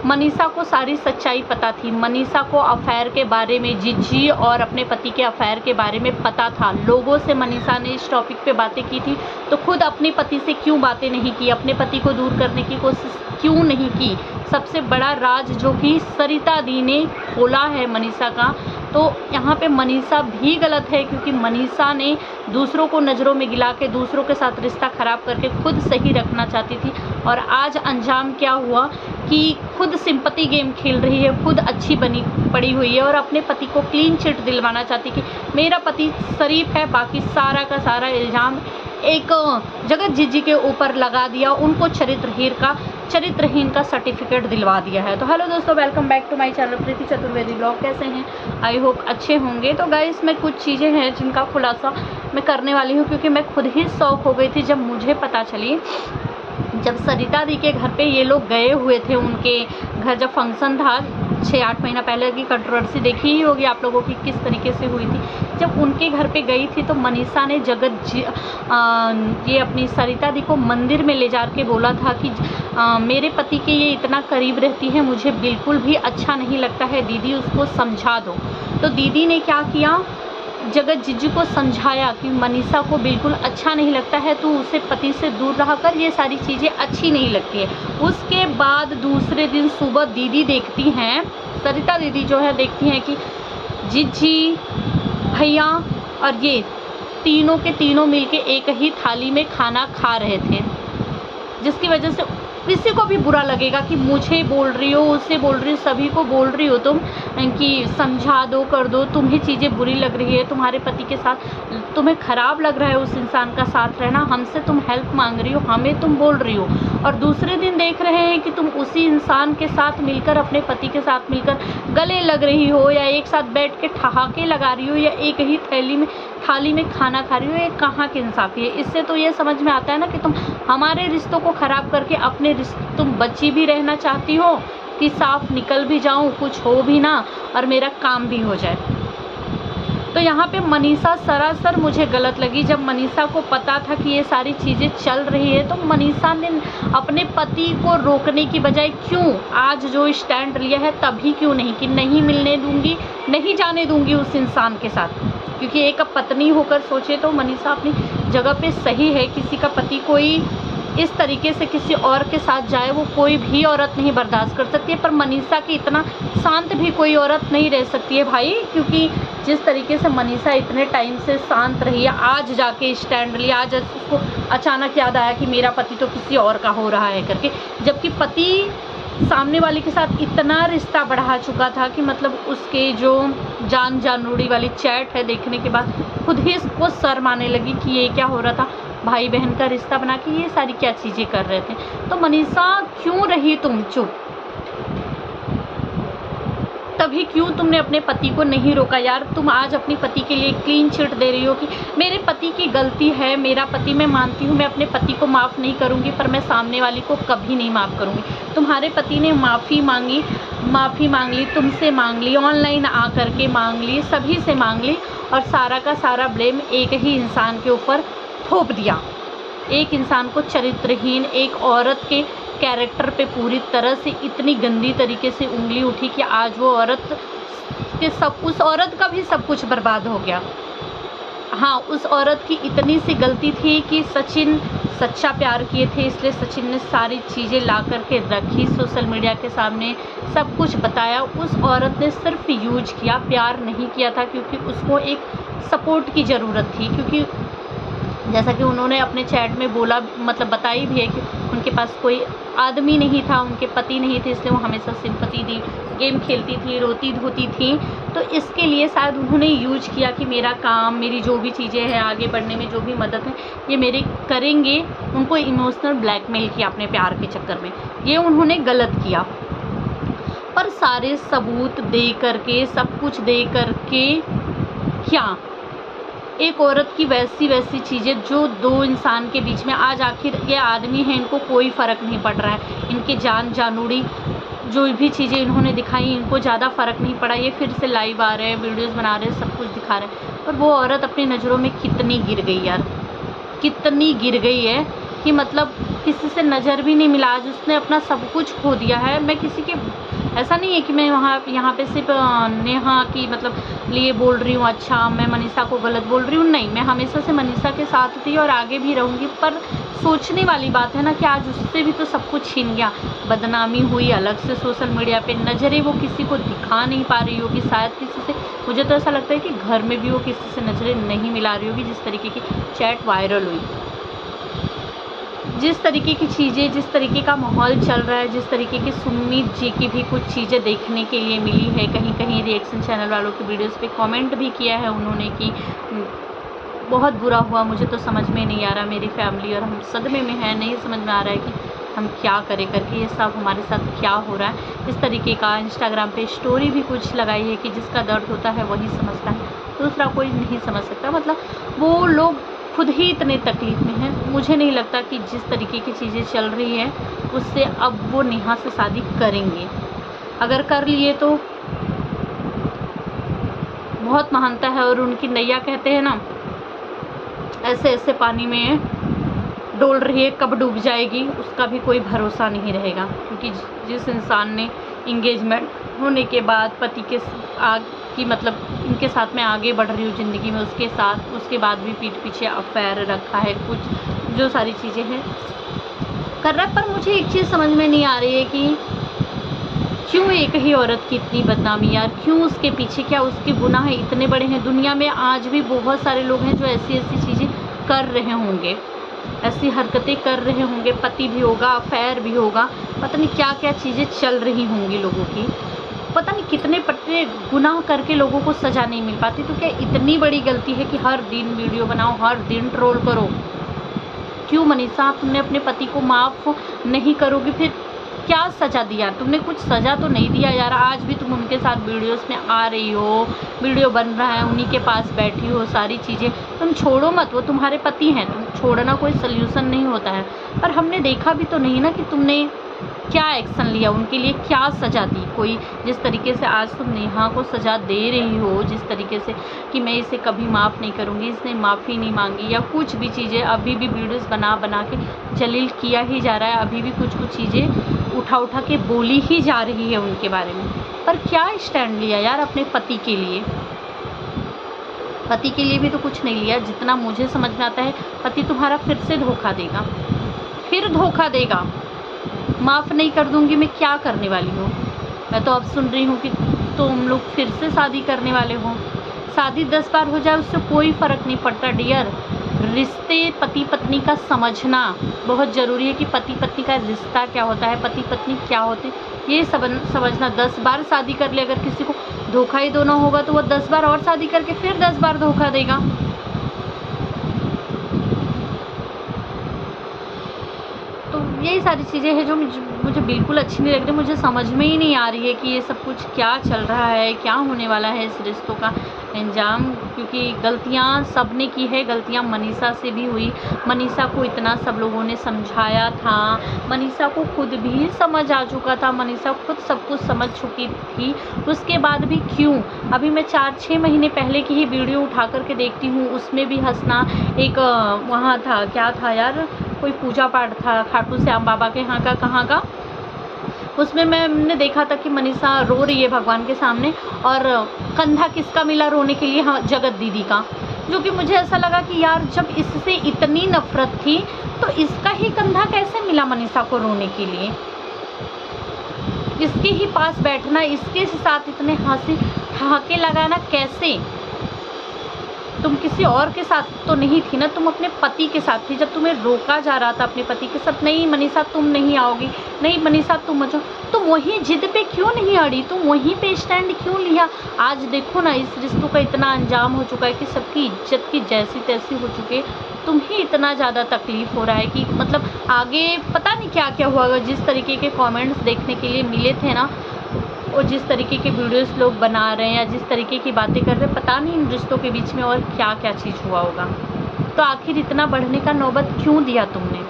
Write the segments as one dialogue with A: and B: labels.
A: मनीषा को सारी सच्चाई पता थी। मनीषा को अफेयर के बारे में, जिज्जी और अपने पति के अफेयर के बारे में पता था। लोगों से मनीषा ने इस टॉपिक पे बातें की थी, तो खुद अपने पति से क्यों बातें नहीं की, अपने पति को दूर करने की कोशिश क्यों नहीं की। सबसे बड़ा राज जो कि सरिता दी ने खोला है मनीषा का, तो यहाँ पे मनीषा भी गलत है, क्योंकि मनीषा ने दूसरों को नज़रों में गिला के, दूसरों के साथ रिश्ता ख़राब करके खुद सही रखना चाहती थी। और आज अंजाम क्या हुआ कि खुद सिंपैथी गेम खेल रही है, खुद अच्छी बनी पड़ी हुई है और अपने पति को क्लीन चिट दिलवाना चाहती कि मेरा पति शरीफ है। बाकी सारा का सारा इल्ज़ाम एक जगत जीजी के ऊपर लगा दिया, उनको चरित्रहीन का सर्टिफिकेट दिलवा दिया है। तो हेलो दोस्तों, welcome back to my channel Preeti Chaturvedi blog. कैसे हैं? आई होप अच्छे होंगे। तो गाइस, मैं कुछ चीज़ें हैं जिनका खुलासा मैं करने वाली हूँ, क्योंकि मैं खुद ही शॉक हो गई थी जब मुझे पता चली। जब सरिता दी के घर पे ये लोग गए हुए थे, उनके घर जब फंक्शन था 6-8 महीना पहले की कंट्रोवर्सी देखी ही होगी आप लोगों की किस तरीके से हुई थी। जब उनके घर पे गई थी तो मनीषा ने ये अपनी सरिता दी को मंदिर में ले जा के बोला था कि मेरे पति के ये इतना करीब रहती है, मुझे बिल्कुल भी अच्छा नहीं लगता है, दीदी उसको समझा दो। तो दीदी ने क्या किया, जगत जीजू को समझाया कि मनीषा को बिल्कुल अच्छा नहीं लगता है, तो उसे पति से दूर रहा कर, ये सारी चीज़ें अच्छी नहीं लगती है। उसके बाद दूसरे दिन सुबह दीदी देखती हैं, सरिता दीदी जो है देखती हैं कि जिज्जी, भैया और ये तीनों के तीनों मिलके एक ही थाली में खाना खा रहे थे, जिसकी वजह से किसी को भी बुरा लगेगा कि मुझे बोल रही हो, उससे बोल रही हो, सभी को बोल रही हो तुम कि समझा दो, कर दो, तुम्हें चीज़ें बुरी लग रही है, तुम्हारे पति के साथ तुम्हें ख़राब लग रहा है उस इंसान का साथ रहना, हमसे तुम हेल्प मांग रही हो, हमें तुम बोल रही हो। और दूसरे दिन देख रहे हैं कि तुम उसी इंसान के साथ मिलकर, अपने पति के साथ मिलकर गले लग रही हो, या एक साथ बैठ के ठहाके लगा रही हो, या एक ही थाली में खाना खा रही हो। ये कहाँ की इंसाफ़ी है? इससे तो ये समझ में आता है ना कि तुम हमारे रिश्तों को ख़राब करके अपने तुम बची भी रहना चाहती हो कि साफ निकल भी जाऊं, कुछ हो भी ना और मेरा काम भी हो जाए। तो यहाँ पे मनीषा सरासर मुझे गलत लगी। जब मनीषा को पता था कि ये सारी चीज़ें चल रही है, तो मनीषा ने अपने पति को रोकने की बजाय क्यों आज जो स्टैंड लिया है, तभी क्यों नहीं कि नहीं मिलने दूंगी, नहीं जाने दूंगी उस इंसान के साथ। क्योंकि एक पत्नी होकर सोचे तो मनीषा अपनी जगह पे सही है। किसी का पति कोई इस तरीके से किसी और के साथ जाए, वो कोई भी औरत नहीं बर्दाश्त कर सकती है। पर मनीषा की इतना शांत भी कोई औरत नहीं रह सकती है भाई, क्योंकि जिस तरीके से मनीषा इतने टाइम से शांत रही है, आज जाके स्टैंड लिया, आज उसको अचानक याद आया कि मेरा पति तो किसी और का हो रहा है करके, जबकि पति सामने वाले के साथ इतना रिश्ता बढ़ा चुका था कि मतलब उसके जो जानूड़ी वाली चैट है देखने के बाद खुद ही इसको शर्म आने लगी कि ये क्या हो रहा था, भाई बहन का रिश्ता बना के ये सारी क्या चीज़ें कर रहे थे। तो मनीषा क्यों रही तुम चुप? तभी क्यों तुमने अपने पति को नहीं रोका यार? तुम आज अपने पति के लिए क्लीन चिट दे रही हो कि मेरे पति की गलती है, मेरा पति, मैं मानती हूँ, मैं अपने पति को माफ़ नहीं करूँगी, पर मैं सामने वाली को कभी नहीं माफ़ करूँगी। तुम्हारे पति ने माफ़ी मांग ली, तुमसे मांग ली, ऑनलाइन आ करके मांग ली, सभी से मांग ली, और सारा का सारा ब्लेम एक ही इंसान के ऊपर थोप दिया। एक इंसान को चरित्रहीन, एक औरत के कैरेक्टर पे पूरी तरह से इतनी गंदी तरीके से उंगली उठी कि आज वो औरत के उस औरत का भी सब कुछ बर्बाद हो गया। हाँ, उस औरत की इतनी सी गलती थी कि सचिन सच्चा प्यार किए थे, इसलिए सचिन ने सारी चीज़ें ला करके रखी सोशल मीडिया के सामने, सब कुछ बताया। उस औरत ने सिर्फ यूज किया, प्यार नहीं किया था, क्योंकि उसको एक सपोर्ट की ज़रूरत थी। क्योंकि जैसा कि उन्होंने अपने चैट में बोला, मतलब बताई भी है कि उनके पास कोई आदमी नहीं था, उनके पति नहीं थे, इसलिए वो हमेशा सिंपैथी दी गेम खेलती थी, रोती धोती थी। तो इसके लिए शायद उन्होंने यूज किया कि मेरा काम, मेरी जो भी चीज़ें हैं आगे बढ़ने में, जो भी मदद है ये मेरे करेंगे। उनको इमोशनल ब्लैकमेल किया अपने प्यार के चक्कर में, ये उन्होंने गलत किया। पर सारे सबूत दे करके, सब कुछ दे करके क्या एक औरत की वैसी चीज़ें जो दो इंसान के बीच में, आज आखिर ये आदमी है, इनको कोई फ़र्क नहीं पड़ रहा है, इनके जानूड़ी जो भी चीज़ें इन्होंने दिखाई इनको ज़्यादा फ़र्क नहीं पड़ा। ये फिर से लाइव आ रहे हैं, वीडियोस बना रहे हैं, सब कुछ दिखा रहे हैं, पर वो औरत अपनी नज़रों में कितनी गिर गई यार, कितनी गिर गई है कि मतलब किसी से नज़र भी नहीं मिला। आज उसने अपना सब कुछ खो दिया है। मैं किसी के ऐसा नहीं है कि मैं यहाँ पे सिर्फ नेहा की मतलब लिए बोल रही हूँ, अच्छा मैं मनीषा को गलत बोल रही हूँ, नहीं, मैं हमेशा से मनीषा के साथ थी और आगे भी रहूँगी। पर सोचने वाली बात है ना कि आज उससे भी तो सब कुछ छीन गया, बदनामी हुई अलग से सोशल मीडिया पे, नज़रें वो किसी को दिखा नहीं पा रही होगी शायद किसी से। मुझे तो ऐसा लगता है कि घर में भी वो किसी से नज़रें नहीं मिला रही होगी। जिस तरीके की चैट वायरल हुई, जिस तरीके की चीज़ें, जिस तरीके का माहौल चल रहा है, जिस तरीके की सुमित जी की भी कुछ चीज़ें देखने के लिए मिली है, कहीं कहीं रिएक्शन चैनल वालों की वीडियोस पे कमेंट भी किया है उन्होंने कि बहुत बुरा हुआ, मुझे तो समझ में नहीं आ रहा, मेरी फैमिली और हम सदमे में हैं, नहीं समझ में आ रहा है कि हम क्या करें करके, ये सब हमारे साथ क्या हो रहा है। इस तरीके का इंस्टाग्राम पे स्टोरी भी कुछ लगाई है कि जिसका दर्द होता है वही समझता है, दूसरा कोई नहीं समझ सकता। मतलब वो लोग खुद ही इतने तकलीफ़ में हैं। मुझे नहीं लगता कि जिस तरीके की चीज़ें चल रही हैं उससे अब वो नेहा से शादी करेंगे। अगर कर लिए तो बहुत महानता है। और उनकी नैया कहते हैं ना, ऐसे ऐसे पानी में डोल रही है, कब डूब जाएगी उसका भी कोई भरोसा नहीं रहेगा। क्योंकि जिस इंसान ने इंगेजमेंट होने के बाद पति के की मतलब इनके साथ में आगे बढ़ रही हूँ ज़िंदगी में, उसके साथ उसके बाद भी पीठ पीछे अफेयर रखा है, कुछ जो सारी चीज़ें हैं कर रहा है। पर मुझे एक चीज़ समझ में नहीं आ रही है कि क्यों एक ही औरत की इतनी बदनामी यार, क्यों उसके पीछे, क्या उसके गुनाह इतने बड़े हैं। दुनिया में आज भी बहुत सारे लोग हैं जो ऐसी ऐसी चीज़ें कर रहे होंगे, ऐसी हरकतें कर रहे होंगे, पति भी होगा, अफेयर भी होगा, पता नहीं क्या क्या चीज़ें चल रही होंगी लोगों की, पता नहीं कितने पट्टे गुनाह करके लोगों को सज़ा नहीं मिल पाती। तो क्या इतनी बड़ी गलती है कि हर दिन वीडियो बनाओ, हर दिन ट्रोल करो? क्यों मनीषा, तुमने अपने पति को माफ़ नहीं करोगी? फिर क्या सज़ा दिया तुमने? कुछ सज़ा तो नहीं दिया यार। आज भी तुम उनके साथ वीडियोस में आ रही हो, वीडियो बन रहा है, उन्हीं के पास बैठी हो, सारी चीज़ें तुम छोड़ो मत, वो तुम्हारे पति हैं, तुम छोड़ना कोई सल्यूशन नहीं होता है। पर हमने देखा भी तो नहीं ना कि तुमने क्या एक्शन लिया, उनके लिए क्या सज़ा दी। कोई जिस तरीके से आज तुम नेहा को सज़ा दे रही हो, जिस तरीके से कि मैं इसे कभी माफ़ नहीं करूँगी, इसने माफ़ी नहीं मांगी या कुछ भी चीज़ें, अभी भी वीडियोस बना बना के जलील किया ही जा रहा है, अभी भी कुछ कुछ चीज़ें उठा उठा के बोली ही जा रही है उनके बारे में। पर क्या स्टैंड लिया यार अपने पति के लिए? पति के लिए भी तो कुछ नहीं लिया। जितना मुझे समझ में आता है, पति तुम्हारा फिर से धोखा देगा, फिर धोखा देगा। माफ़ नहीं कर दूंगी, मैं क्या करने वाली हूँ? मैं तो अब सुन रही हूँ कि तुम लोग फिर से शादी करने वाले हो। शादी 10 बार हो जाए उससे कोई फ़र्क नहीं पड़ता डियर। रिश्ते पति पत्नी का समझना बहुत ज़रूरी है कि पति पत्नी का रिश्ता क्या होता है, पति पत्नी क्या होते, ये समझना। 10 बार शादी कर ले, अगर किसी को धोखा ही देना होगा तो वो 10 बार और शादी करके फिर 10 बार धोखा देगा। तो यही सारी चीज़ें हैं जो मुझे बिल्कुल अच्छी नहीं लग रही। मुझे समझ में ही नहीं आ रही है कि ये सब कुछ क्या चल रहा है, क्या होने वाला है इस रिश्तों का अंजाम। क्योंकि गलतियाँ सब ने की है, गलतियाँ मनीषा से भी हुई। मनीषा को इतना सब लोगों ने समझाया था, मनीषा को खुद भी समझ आ चुका था, मनीषा खुद सब कुछ समझ चुकी थी, उसके बाद भी क्यों? अभी मैं 4-6 महीने पहले की ही वीडियो उठा करके देखती हूँ, उसमें भी हंसना। एक वहाँ था, क्या था यार, कोई पूजा पाठ था खाटू श्याम बाबा के यहाँ का, कहाँ का, उसमें मैंने देखा था कि मनीषा रो रही है भगवान के सामने और कंधा किसका मिला रोने के लिए? हाँ, जगत दीदी का। जो कि मुझे ऐसा लगा कि यार जब इससे इतनी नफरत थी तो इसका ही कंधा कैसे मिला मनीषा को रोने के लिए? इसके ही पास बैठना, इसके साथ इतने हंसी ठहाके लगाना कैसे? तुम किसी और के साथ तो नहीं थी ना, तुम अपने पति के साथ थी। जब तुम्हें रोका जा रहा था अपने पति के साथ, नहीं मनीषा तुम नहीं आओगी, नहीं मनीषा तुम मचो, तुम वहीं जिद पे क्यों नहीं अड़ी? तुम वहीं पे स्टैंड क्यों लिया? आज देखो ना, इस रिश्तों का इतना अंजाम हो चुका है कि सबकी इज्जत की जैसी तैसी हो चुकी है। तुम्हें इतना ज़्यादा तकलीफ़ हो रहा है कि मतलब आगे पता नहीं क्या क्या हुआ। जिस तरीके के कमेंट्स देखने के लिए मिले थे ना, और जिस तरीके के वीडियोस लोग बना रहे हैं या जिस तरीके की बातें कर रहे हैं, पता नहीं इन रिश्तों के बीच में और क्या क्या चीज़ हुआ होगा। तो आखिर इतना बढ़ने का नौबत क्यों दिया तुमने?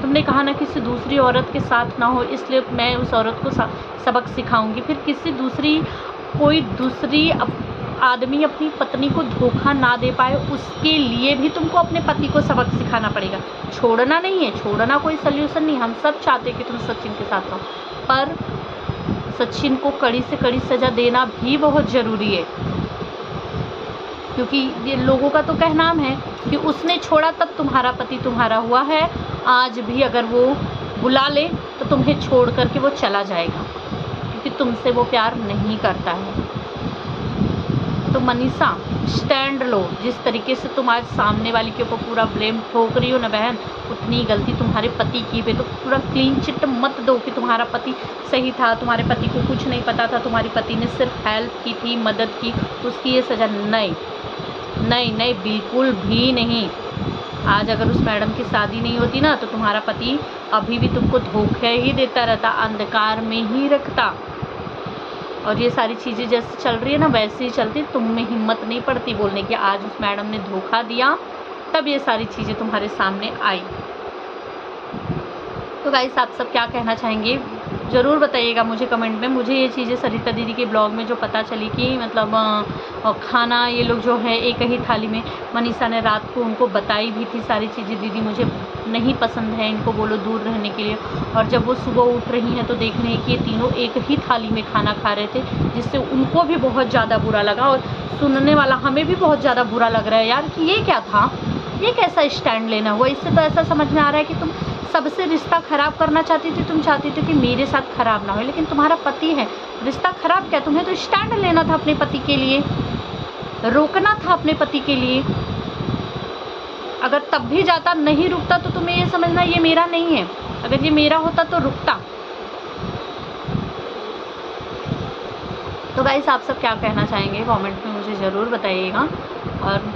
A: तुमने कहा ना किसी दूसरी औरत के साथ ना हो, इसलिए मैं उस औरत को सबक सिखाऊंगी। फिर किसी दूसरी, कोई दूसरी आदमी अपनी पत्नी को धोखा ना दे पाए, उसके लिए भी तुमको अपने पति को सबक सिखाना पड़ेगा। छोड़ना नहीं है, छोड़ना कोई सल्यूशन नहीं। हम सब चाहते हैं कि तुम सचिन के साथ रहो, पर सचिन को कड़ी से कड़ी सज़ा देना भी बहुत ज़रूरी है, क्योंकि ये लोगों का तो कहना है कि उसने छोड़ा तब तुम्हारा पति तुम्हारा हुआ है। आज भी अगर वो बुला ले तो तुम्हें छोड़ करके वो चला जाएगा, क्योंकि तुमसे वो प्यार नहीं करता है। तो मनीषा स्टैंड लो। जिस तरीके से तुम आज सामने वाली के ऊपर पूरा ब्लेम ठोक रही हो ना बहन, उतनी गलती तुम्हारे पति की भी। तो पूरा क्लीन चिट मत दो कि तुम्हारा पति सही था, तुम्हारे पति को कुछ नहीं पता था, तुम्हारी पति ने सिर्फ हेल्प की थी, मदद की, उसकी ये सज़ा नहीं नहीं नहीं, बिल्कुल भी नहीं। आज अगर उस मैडम की शादी नहीं होती ना तो तुम्हारा पति अभी भी तुमको धोखे ही देता रहता, अंधकार में ही रखता। और ये सारी चीज़ें जैसे चल रही है ना वैसे ही चलती, तुम में हिम्मत नहीं पड़ती बोलने की। आज उस मैडम ने धोखा दिया तब ये सारी चीज़ें तुम्हारे सामने आई। तो गाइस आप सब क्या कहना चाहेंगे ज़रूर बताइएगा मुझे कमेंट में। मुझे ये चीज़ें सरिता दीदी के ब्लॉग में जो पता चली कि मतलब खाना ये लोग जो है एक ही थाली में, मनीषा ने रात को उनको बताई भी थी सारी चीज़ें, दीदी मुझे नहीं पसंद है, इनको बोलो दूर रहने के लिए। और जब वो सुबह उठ रही हैं तो देख रहे हैं कि ये तीनों एक ही थाली में खाना खा रहे थे, जिससे उनको भी बहुत ज़्यादा बुरा लगा। और सुनने वाला हमें भी बहुत ज़्यादा बुरा लग रहा है यार कि ये क्या था, ये कैसा स्टैंड लेना हुआ। इससे तो ऐसा समझ में आ रहा है कि तुम सबसे रिश्ता ख़राब करना चाहती थी, तुम चाहती थी कि मेरे साथ ख़राब ना हो, लेकिन तुम्हारा पति है, रिश्ता ख़राब क्या, तुम्हें तो स्टैंड लेना था अपने पति के लिए, रोकना था अपने पति के लिए। अगर तब भी जाता नहीं रुकता तो तुम्हें ये समझना ये मेरा नहीं है, अगर ये मेरा होता तो रुकता। तो गाइस आप सब क्या कहना चाहेंगे कमेंट में मुझे ज़रूर बताइएगा। और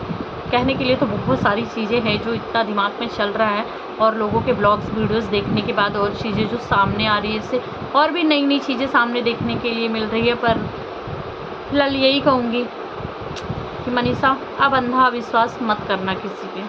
A: कहने के लिए तो बहुत सारी चीज़ें हैं जो इतना दिमाग में चल रहा है, और लोगों के ब्लॉग्स वीडियोस देखने के बाद और चीज़ें जो सामने आ रही है, इससे और भी नई नई चीज़ें सामने देखने के लिए मिल रही है। पर फिलहाल यही कहूँगी कि मनीषा अब अंधा विश्वास मत करना किसी पे।